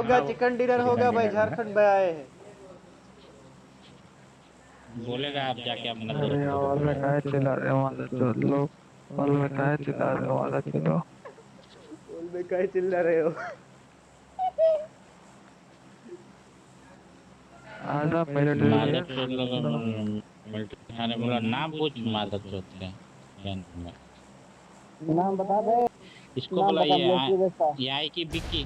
होगा, chicken dinner होगा भाई, डिनर में झारखंड में आए हैं। बोलेगा आप जाके अपना अरे दोस्त लोगों हॉल को। में काहे चिल्ला रहे हो माता चोद लोग? हॉल में काहे चिल्ला रहे हो माता चोद लोग? बोल में काहे चिल्ला रहे हो? आजा मिलिट्री मादर में। चोद लोग मिलिट्री थाने बोला नाम पूछ मादर चोद का क्या नाम है। नाम बता दे। इसको नाम बोला बता, मिलिट्री बेस का। ये आई की बिक्की।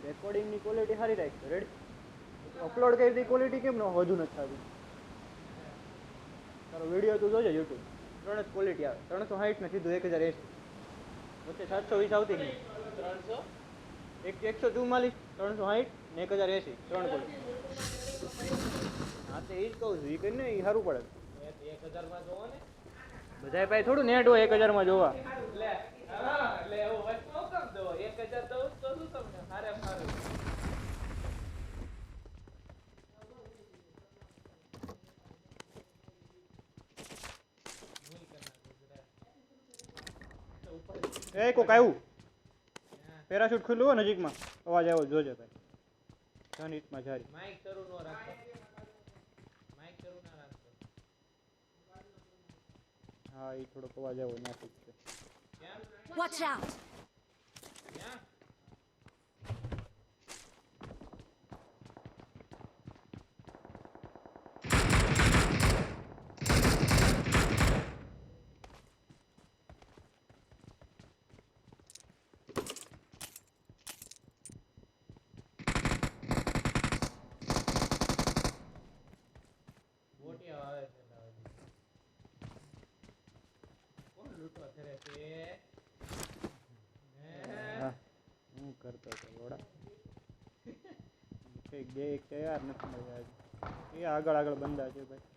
રેકોર્ડિંગ ની ક્વોલિટી સારી રાખજો, રેડી? અપલોડ કરી દી ક્વોલિટી કેમ ન વધુ નથી થતી? તારો વિડીયો તું જોજે યુટ્યુબ, ત્રણ જ ક્વોલિટી આવે, 360 ને સીધું 1080, વચ્ચે 720 આવતી જ નહીં. 300 144 360 ને 1080 ત્રણ ક્વોલિટી. હા તો એ જ કહું છું, એ કરીને એ સારું પડે. 1000 માં જોવો ને બધા પાસે થોડું નેટ હોય 1000 માં જોવા. એટલે એવું વસ્તુ કેમ દો 1000 દઉં તો શું તમને સારે સારું. એ કોક આવ્યું, પેરાશૂટ ખુલ્લું હોય નજીકમાં, અવાજ આવ્યો જોજે ભાઈ. જનહિતમાં જારી. માઈક શરૂ ન રાખો, માઈક શરૂ ના રાખો. હા એ થોડોક અવાજ આવ્યો નાખી છે. Watch out! હું કરતો હતો લોડા બે એક તૈયાર નથી મળ્યા એ આગળ આગળ બંધા છે ભાઈ.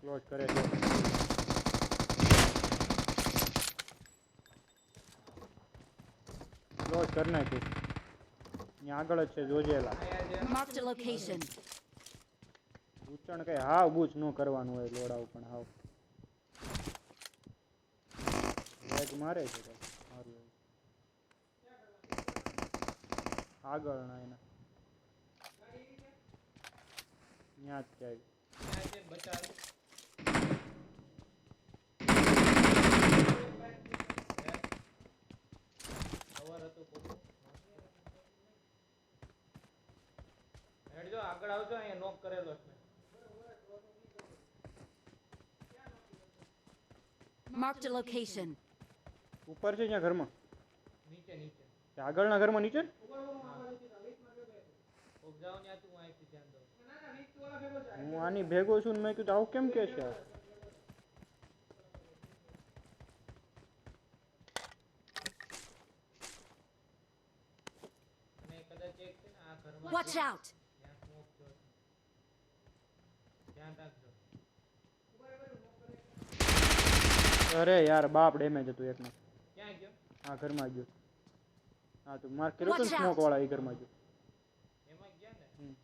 ક્લોઝ કરે છે, ક્લોઝ કરી નાખ્યું. અહીંયા આગળ જ છે જોજેલા. Marked a location. ઉચ્ચારણ કઈ હાવ બૂચ ન કરવાનું હોય લોડાવ, પણ હાવ લેગ મારે છે કઈ મારું એવું. આગળ ના એના ત્યાં જ જાય. હેડજો આગળ આવજો, અહીંયા નોક કરેલો છે. Marked a location. ઉપર છે ત્યાં ઘરમાં? નીચે નીચે આગળના ઘરમાં નીચે. હું આની ભેગો છું ને મેં કીધું આવું કેમ કે છે. Watch out! અરે યાર બાપ ડેમેજ હતું એકનો. ક્યાં ગયો? હા ઘરમાં ગયો. હા તો માર્ક કર્યો તો ને સ્મોક વાળા એ ઘરમાં ગયો. એમાં ગયા ને.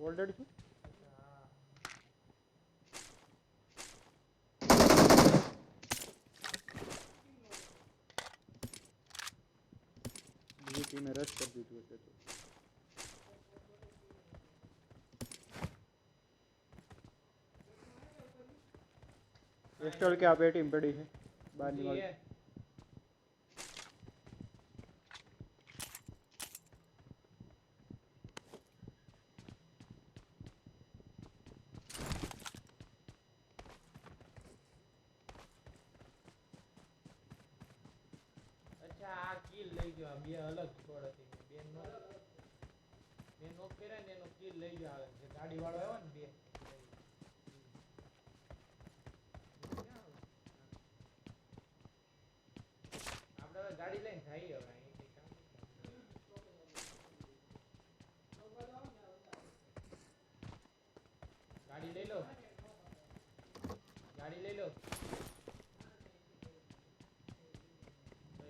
ઓલરેડી છું. બીજી ટીમે રશ કરી દીધું હશે તો. पिस्टल क्या पेटी पड़ी है बाहर निकाल. બે અલગ સ્કોડ હતી બે નોક કર્યા ને એનો કિલ લઈ ગયો આવે જે ગાડી વાળો આવ્યો ને બે આપણે હવે ગાડી લઈને જઈએ હવે અહીંથી કામ ગાડી લઈ લો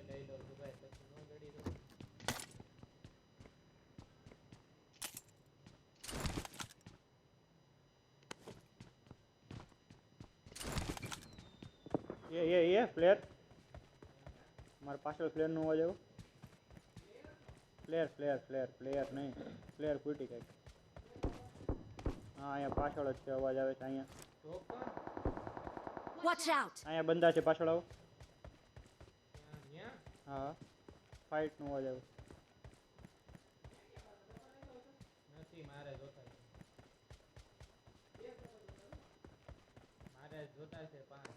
લઈ લો ભાઈ પછી નો ગાડી લો ये फ्लेयर हमारे पास फ्लेयर नो अवाज આવ્યો फ्लेयर नहीं फ्लेयर ફૂટી ગઈ હા અહીંયા પાછળ જ છે અવાજ આવે છે અહીંયા Watch out! અહીંયા બંદા છે પાછળ આવો અહીંયા હા ફાઇટ નો અવાજ આવે નથી મારે જોતા છે 5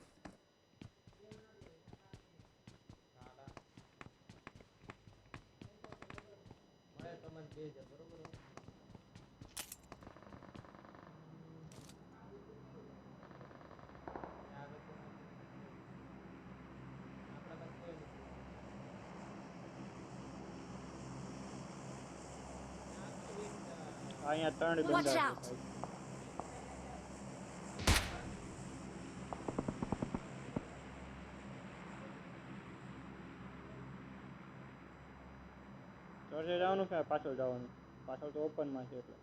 મળે તો મને દેજે બરોબર અહીંયા 3 Watch બંદા out. છે ચોરસે જવાનું છે પાછળ જવાનું પાછળ તો ઓપનમાં છે એટલે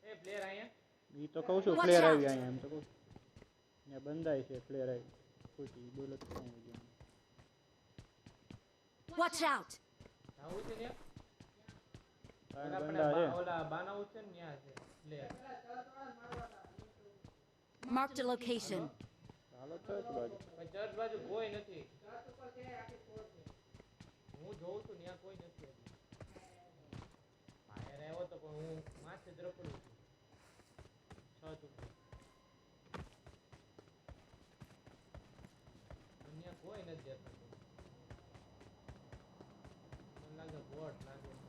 એ પ્લેયર અહીંયા ઈ તો કહું છું Watch ફ્લેર out. આવી અહીંયા એમ તો કહું અહીંયા બંધાય છે ફ્લેર આવી ખોટી બોલો તો શું હોય છે Watch out! આવું છે ને ત્રણ આપણે બંદા છે ઓલા બાનાઉ છે ને ત્યાં છે player Marked a location. Hello church બાજુ પણ ચર્ચ બાજુ કોઈ નથી હું જોઉં છું ત્યાં કોઈ નથી ફાયર આવ્યો તો પણ હું માથે જ રખડું છું છત ઉપર ત્યાં કોઈ નથી દેખાતું મને લાગે બોટ લાગે છે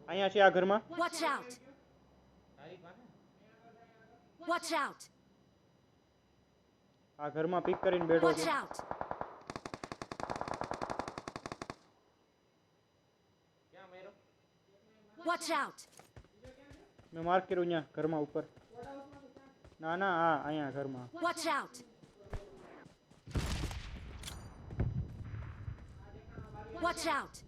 અહીંયા છે આ ઘરમાં Watch out! તારી પાસે Watch out! આ ઘરમાં પિક કરીને બેઠો Watch છે out! ક્યાં મેરો Watch out! મેં માર્ક કર્યું અહીંયા ઘરમાં ઉપર ના ના હા અહીંયા ઘરમાં Watch out! Watch out!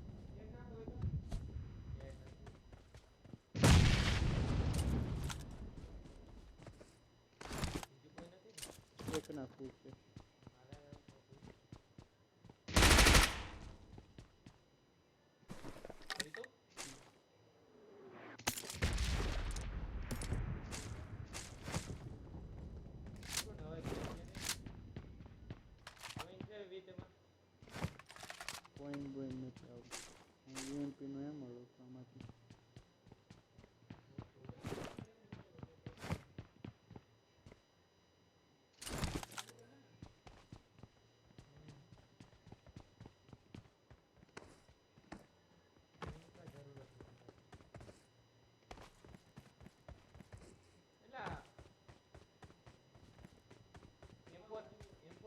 એક ના ફૂટ છે પોઈન્ટ બોઈન્ટ નથી આવતું યુએનપી નો એમ મળો આમાંથી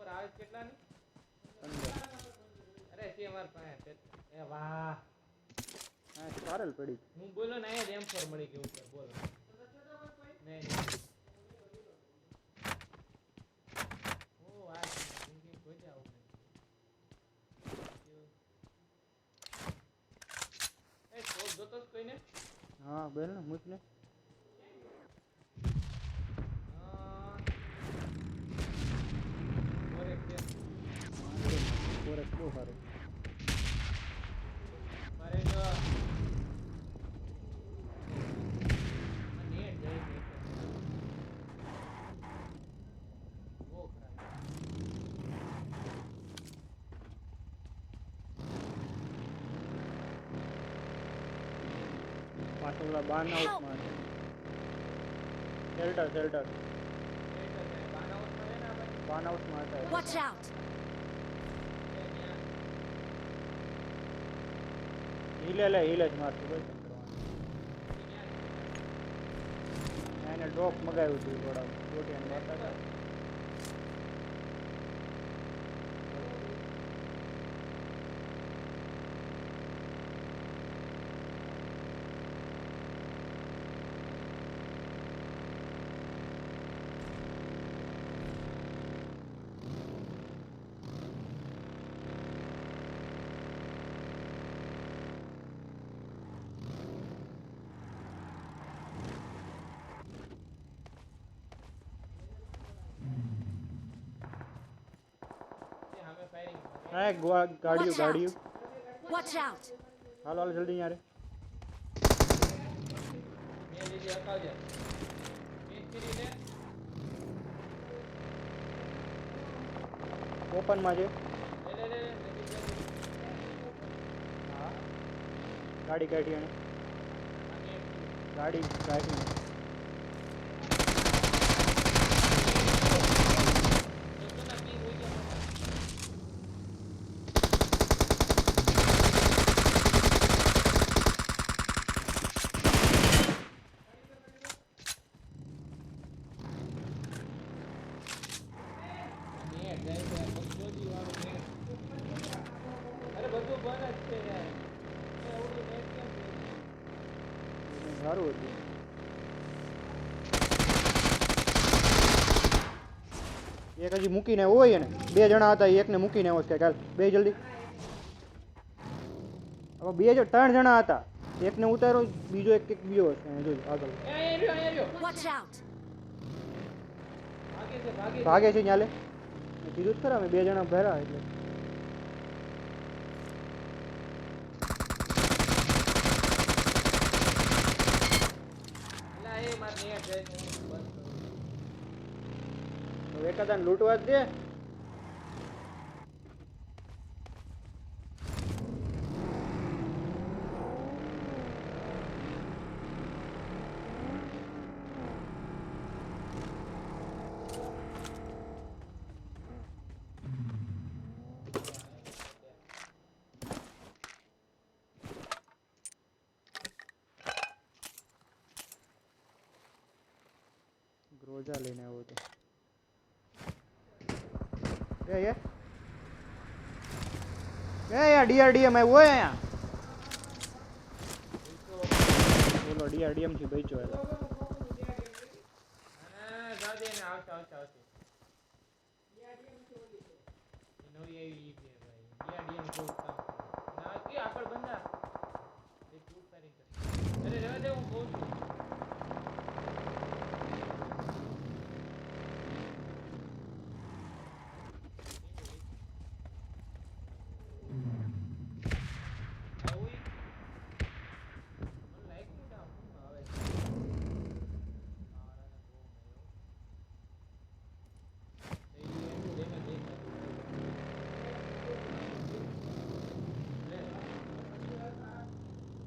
આવે કેટલાની 15 અરે છે અમાર પાસે એ વાહ હા સ્પારલ પડી હું બોલો ને અહીંયા M4 મળી ગયું ઉપર બોલો નહીં નહીં ઓ આ જિંદગી કોઈ જ આવું નહીં એ શોધ જોતો જ કોઈને હા બેન ને મૂક ને બહુ સારું. મારે જો આ નેટ જાય છે બહુ ખરાબ. પાછળ ઓલા બાન હાઉસમાં છે. શેલ્ટર શેલ્ટર બાનાવસમાં છે ને આપણે બાન હાઉસમાં હતા. Watch out! હિલે લે હિલે જ મારતું કોઈ કેમ કરવાનું. એને ડ્રોપ મગાવ્યું હતું થોડા રોટિયાની વાત હતા. સામે ફાયરિંગ હા એક ગાડીઓ Watch ગાડીઓ. out! Watch out! હાલો હાલો જલ્દી યારે. મેં લીધી હકાવજે મેં કરીને ઓપનમાં છે. લે લે લે હા ગાડી કાઢી એને. ગાડી કાઢી. અરે બધું બંધ જ છે યાર એવડું નેટ કેમ છે સારું હતું. એક હજી મૂકીને હોય એને 2 જણા હતા. એકને મૂકીને આવ્યો છે કાલ. 2 જલ્દી. હવે 3 જણા હતા. એકને ઉતારો બીજો એક બીજો હશે અહીં જોઈ આગળ એ અહીંયા રહ્યો Watch out! ભાગે છે ભાગે ભાગે છે ન્યાલે. મેં કીધું જ ખરા મેં 2 જણા ભર્યા એટલે. ના એ માર નેટ જાય છે હું બંધ કરું હવે એકાદાને લૂંટવા જ દે. ગ્રોજા લઈને આવ્યો તો. એ યાર ડીઆરડીએમ આવ્યો હોય અહીંયા. બોલો ડીઆરડીએમ થી બચ્યો એટલે. હા જાજે ને આવશે આવશે આવશે નવી આવી છે ભાઈ ડીઆરડીએમ જેવું કામ કરે ના કે આગળ બંધા એ ટૂર ફાયરિંગ કરે અરે રહેવા દે હું કહું છું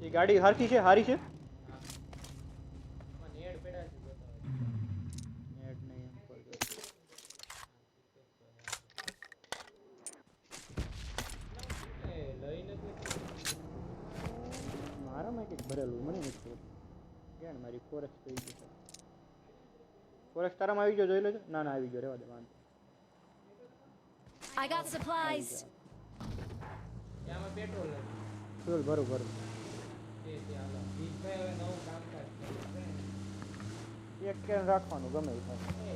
એ ગાડી હારકી છે હારી છે. નેડ પેડા છે બતાવે નેટ નહીં એમ પર જો. એ લઈને તો મારામાં કંઈક ભરેલું મને નથી ખબર. ક્યાં ને મારી ફોરેક્સ થઈ ગઈ છે. ફોરેક્સ તારામાં આવી ગયો જોઈ લેજો. ના ના આવી ગયો રહેવા દે વાંધો. I got supplies! ત્યાંમાં પેટ્રોલ ફ્યુલ ભરું ભરું. છે ત્યાં બીજભાઈ હવે નવું કામકાજ કરે એક કેન રાખવાનું ગમે એ થાય. એ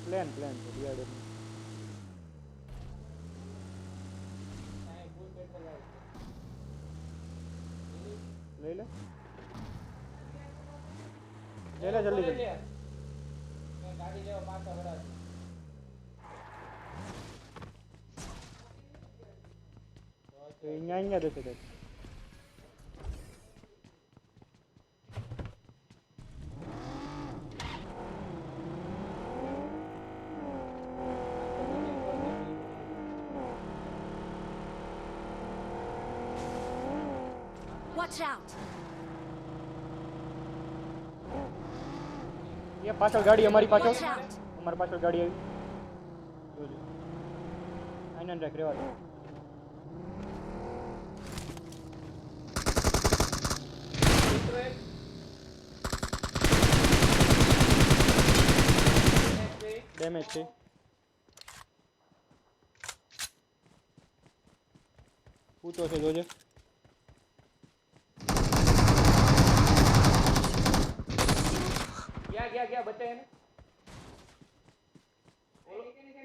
પ્લેન પ્લેન છે ડીઆરડીએમ. સાહેબ ફૂલ પેટ્રોલ આવે લઈ લે. ले ले जल्दी ले जल्दी मैं गाड़ी लेवा पाछा वड़ा तो અહીંયા દેશે તે Watch out! ये पाछળ ગાડી અમારી પાછળ Watch out! અમારી પાછળ ગાડી આવી જોજો આનંદ રાખ રેવા દો ડેમેજ છે પૂતો છે જોજે ગયા બચાય ને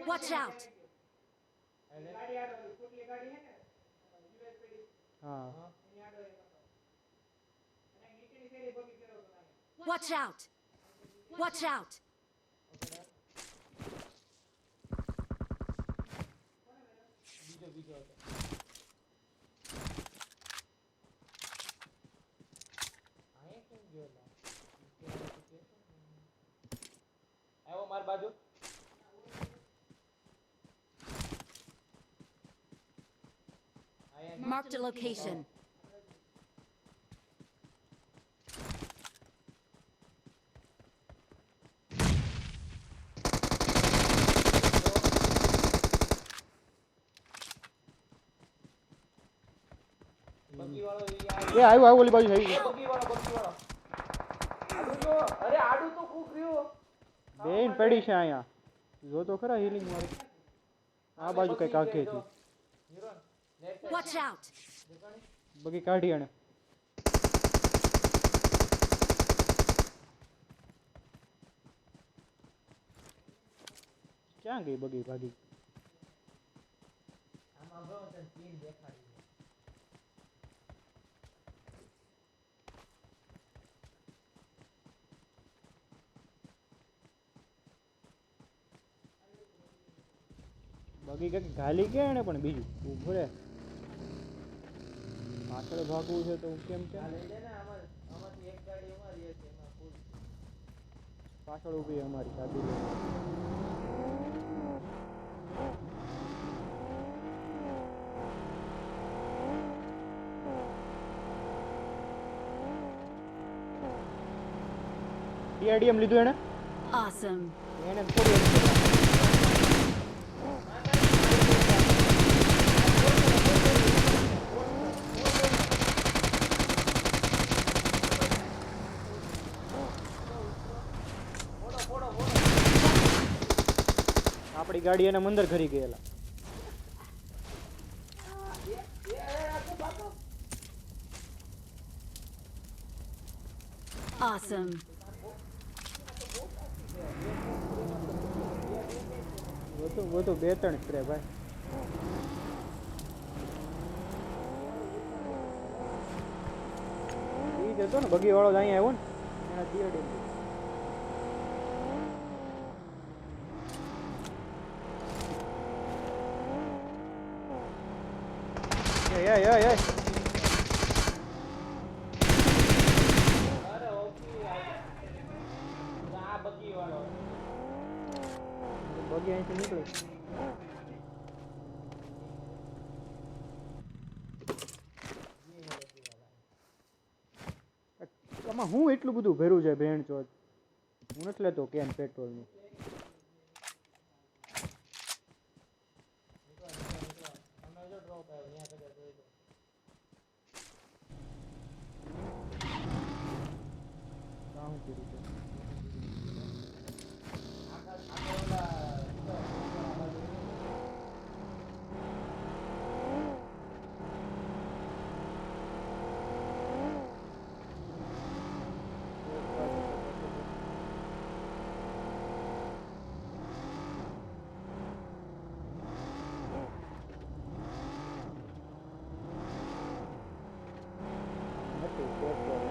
Watch out! હા Watch out! Watch out! બીજો હતો આયા કેમ ગયો લા આવ્યો માર બાજુ Marked a location. બગી વાળો એ આવ્યો ઓલી બાજુ આવી ગયો બગી વાળો આડું જો અરે આડું તો કૂક રહ્યો બેન પડી છે અહીંયા જો તો ખરા હીલિંગ વાળી આ બાજુ કઈ કાકે છે હીરોન લેફ્ટ Watch out! બગી કાઢી આને ક્યાં ગઈ બગી ભાગી આમાં બહુ તને ટીમ દેખાડી બગી કઈક ગાલી કે એને પણ બીજું ઊભો રે પાછળ ભાગવું છે તો હું કેમ આ લઈ લે ને આમાંથી એક ગાડી અમારી છે એમાં ફૂલ પાછળ ઊભી અમારી ગાડી લઈને. ડીઆરડીએમ લીધું એને Awesome! એને થોડી આપણી ગાડી એને મંદર ઘરી ગયેલા Awesome! वो तो બે ત્રણ સ્પ્રે ભાઈ ઈ જતો ને બગી વાળો જ અહીંયા આવ્યો ને એના ડીઆરડીએમ એ અરે ઓકી આ બગી વાળો બગી અહીંથી નીકળે આમાં હું એટલું બધું ભર્યું છે ભેણ ચોદ હું નથી લેતો કેન પેટ્રોલનું અમે જો ડ્રોપ આવ્યો અહીંયા કદાચ જોઈ લો કામ કર્યું છે આખા ઓલા નથી પેટ્રોલ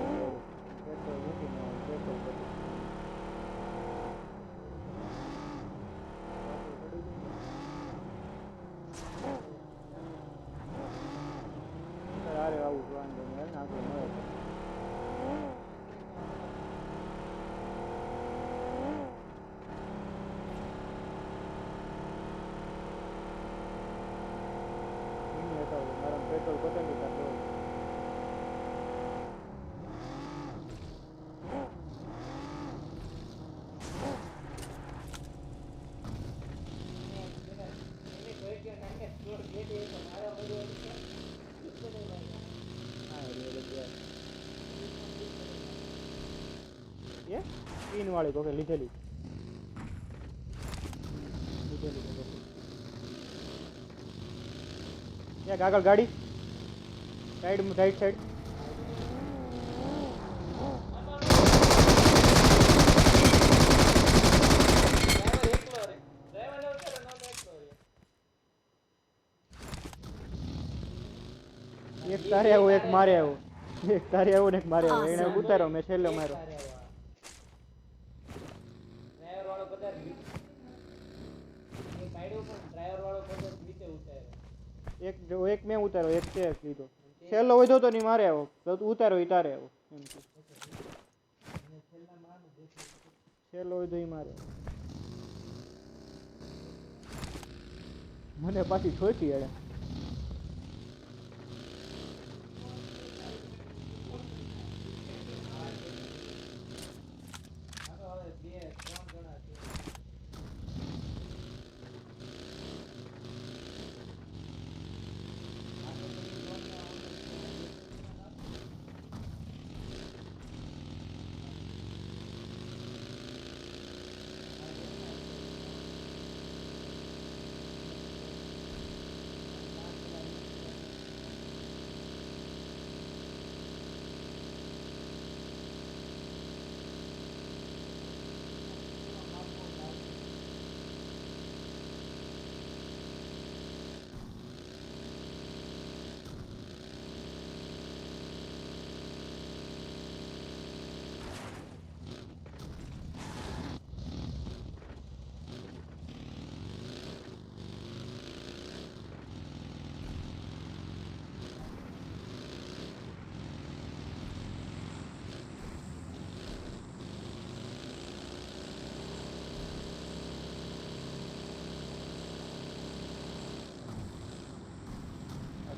મૂકીને પેટ્રોલ ये तीन वाली को के લીધેલી એક આગળ ગાડી સાઈડ સાઈડ સાઈડ એક તારે આવું એક મારે આવું એક તારે આવું ને એક મારે આવું એને ઉતારો મેં છેલ્લો માર્યો ડ્રાઈવર વાળો કદાચ એ પાડ્યો પણ ડ્રાઈવર વાળો કદાચ નીચે ઉતાર્યો એક જો એક મેં ઉતારો એક છે લીધો છેલ્લો વધો તો નહીં મારે આવો તો ઉતારો ઈ તારે આવો એમ કે છેલ્લો વધો ઈ મારે મને પાછી છોચી એડે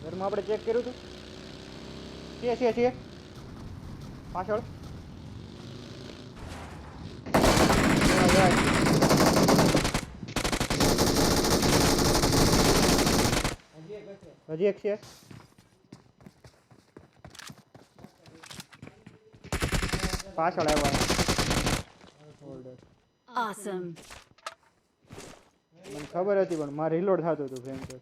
ઘરમાં આપણે ચેક કર્યું હતું છે પાછળ હજી એક છે પાછળ આવ્યા Awesome. મને ખબર હતી પણ મારે રિલોડ થતું હતું ભયંકર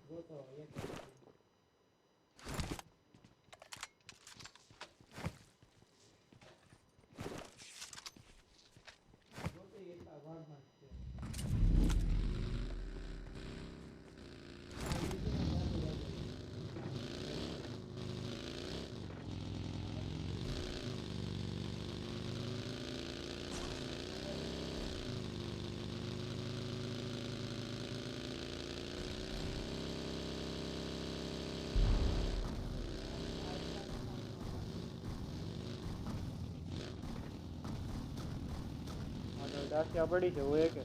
દાસ્યા પડી છે હોય કે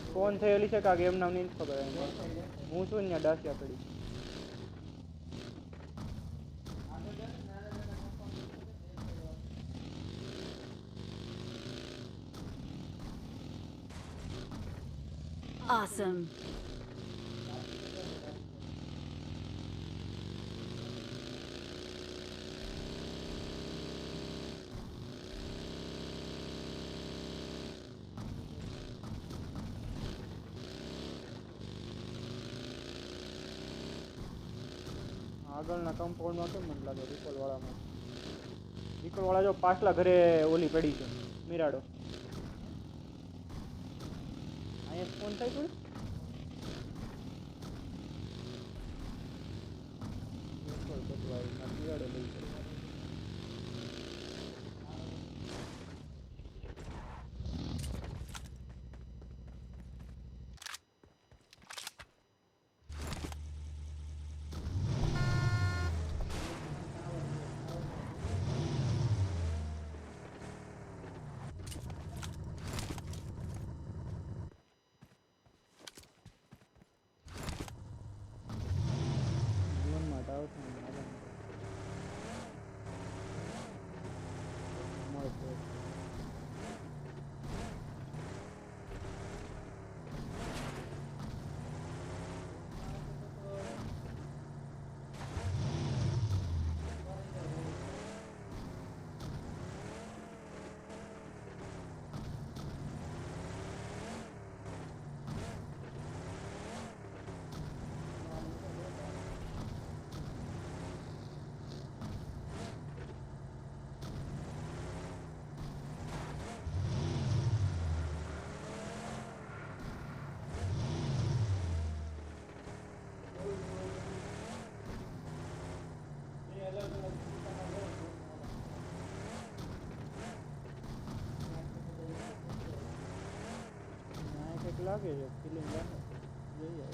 ફોન થયેલી છે કાંક એમ નામ નહીં ખબર હું છું ને દાસ્યા પડી Awesome. આગળના કમ્પાઉન્ડમાં કેમ મને લાગે રિકોલવાળામાં રિકોલવાળા જો પાછલા ઘરે ઓલી પડી છે મિરાડો અહીંયા ફોન થાય થોડી મિરાડો લઈ જાય જીવનમાં તો આવતું નહીં, આગળ. લાગે છે ફિલિંગ લાગે જોઈએ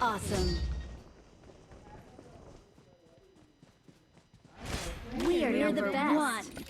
Awesome. We are the best.